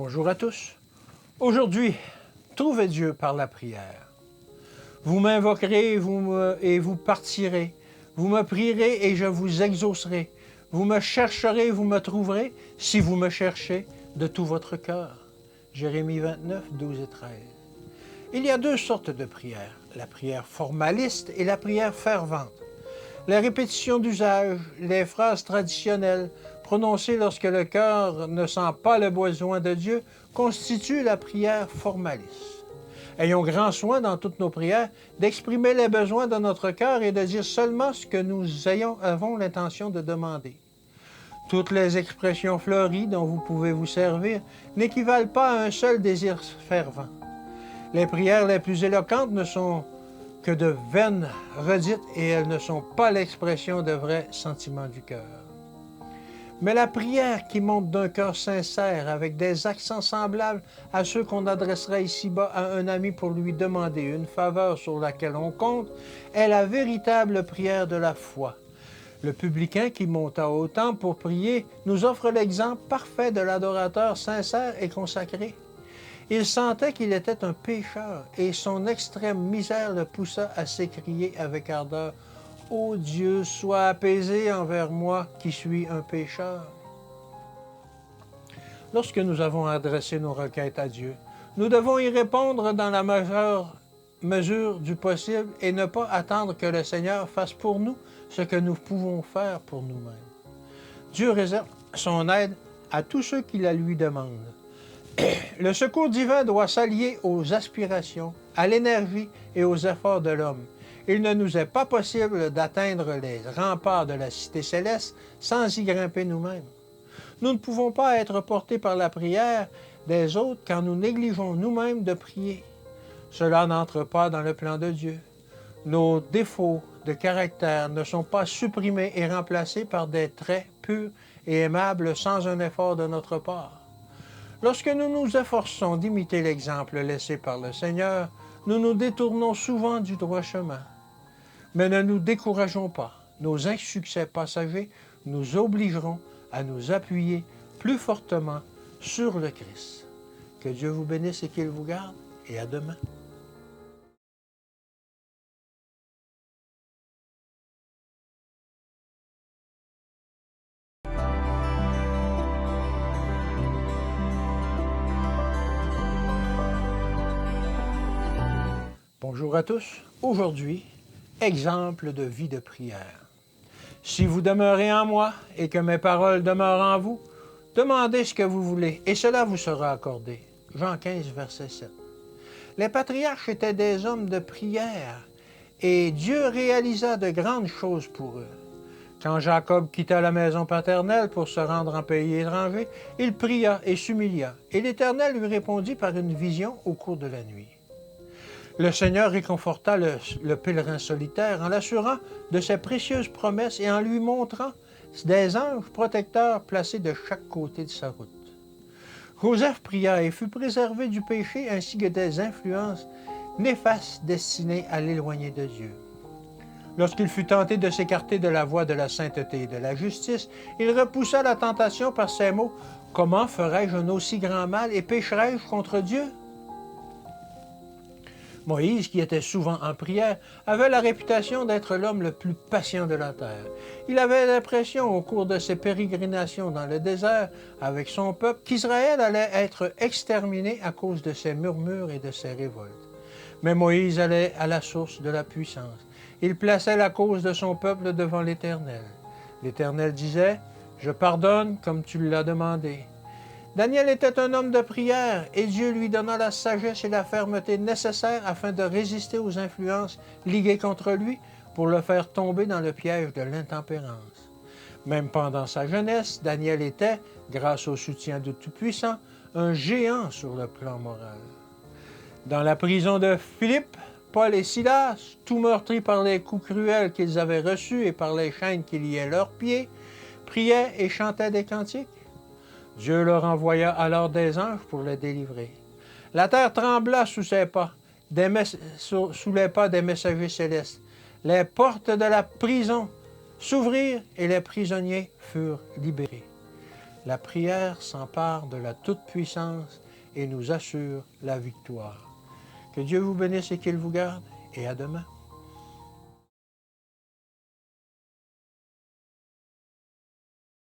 Bonjour à tous. Aujourd'hui, trouvez Dieu par la prière. Vous m'invoquerez et vous partirez. Vous me prierez et je vous exaucerai. Vous me chercherez et vous me trouverez si vous me cherchez de tout votre cœur. Jérémie 29, 12 et 13. Il y a deux sortes de prières, la prière formaliste et la prière fervente. Les répétitions d'usage, les phrases traditionnelles, prononcées lorsque le cœur ne sent pas le besoin de Dieu, constituent la prière formaliste. Ayons grand soin dans toutes nos prières d'exprimer les besoins de notre cœur et de dire seulement ce que nous avons l'intention de demander. Toutes les expressions fleuries dont vous pouvez vous servir n'équivalent pas à un seul désir fervent. Les prières les plus éloquentes ne sont que de vaines redites et elles ne sont pas l'expression de vrais sentiments du cœur. Mais la prière qui monte d'un cœur sincère avec des accents semblables à ceux qu'on adresserait ici-bas à un ami pour lui demander une faveur sur laquelle on compte est la véritable prière de la foi. Le publicain qui monta au temple pour prier nous offre l'exemple parfait de l'adorateur sincère et consacré. Il sentait qu'il était un pécheur et son extrême misère le poussa à s'écrier avec ardeur « Ô Dieu, sois apaisé envers moi qui suis un pécheur. » Lorsque nous avons adressé nos requêtes à Dieu, nous devons y répondre dans la majeure mesure du possible et ne pas attendre que le Seigneur fasse pour nous ce que nous pouvons faire pour nous-mêmes. Dieu réserve son aide à tous ceux qui la lui demandent. Le secours divin doit s'allier aux aspirations, à l'énergie et aux efforts de l'homme. Il ne nous est pas possible d'atteindre les remparts de la cité céleste sans y grimper nous-mêmes. Nous ne pouvons pas être portés par la prière des autres quand nous négligeons nous-mêmes de prier. Cela n'entre pas dans le plan de Dieu. Nos défauts de caractère ne sont pas supprimés et remplacés par des traits purs et aimables sans un effort de notre part. Lorsque nous nous efforçons d'imiter l'exemple laissé par le Seigneur, nous nous détournons souvent du droit chemin. Mais ne nous décourageons pas. Nos insuccès passagers nous obligeront à nous appuyer plus fortement sur le Christ. Que Dieu vous bénisse et qu'il vous garde, et à demain. Bonjour à tous. Aujourd'hui, exemple de vie de prière. Si vous demeurez en moi et que mes paroles demeurent en vous, demandez ce que vous voulez et cela vous sera accordé. Jean 15, verset 7. Les patriarches étaient des hommes de prière et Dieu réalisa de grandes choses pour eux. Quand Jacob quitta la maison paternelle pour se rendre en pays étranger, il pria et s'humilia et l'Éternel lui répondit par une vision au cours de la nuit. Le Seigneur réconforta le pèlerin solitaire en l'assurant de ses précieuses promesses et en lui montrant des anges protecteurs placés de chaque côté de sa route. Joseph pria et fut préservé du péché ainsi que des influences néfastes destinées à l'éloigner de Dieu. Lorsqu'il fut tenté de s'écarter de la voie de la sainteté et de la justice, il repoussa la tentation par ces mots « Comment ferais-je un aussi grand mal et pécherais-je contre Dieu ?» Moïse, qui était souvent en prière, avait la réputation d'être l'homme le plus patient de la terre. Il avait l'impression, au cours de ses pérégrinations dans le désert avec son peuple, qu'Israël allait être exterminé à cause de ses murmures et de ses révoltes. Mais Moïse allait à la source de la puissance. Il plaçait la cause de son peuple devant l'Éternel. L'Éternel disait « Je pardonne comme tu l'as demandé ». Daniel était un homme de prière et Dieu lui donna la sagesse et la fermeté nécessaires afin de résister aux influences liguées contre lui pour le faire tomber dans le piège de l'intempérance. Même pendant sa jeunesse, Daniel était, grâce au soutien du Tout-Puissant, un géant sur le plan moral. Dans la prison de Philippe, Paul et Silas, tout meurtris par les coups cruels qu'ils avaient reçus et par les chaînes qui liaient leurs pieds, priaient et chantaient des cantiques. Dieu leur envoya alors des anges pour les délivrer. La terre trembla sous ses pas, sous les pas des messagers célestes. Les portes de la prison s'ouvrirent et les prisonniers furent libérés. La prière s'empare de la toute-puissance et nous assure la victoire. Que Dieu vous bénisse et qu'il vous garde, et à demain.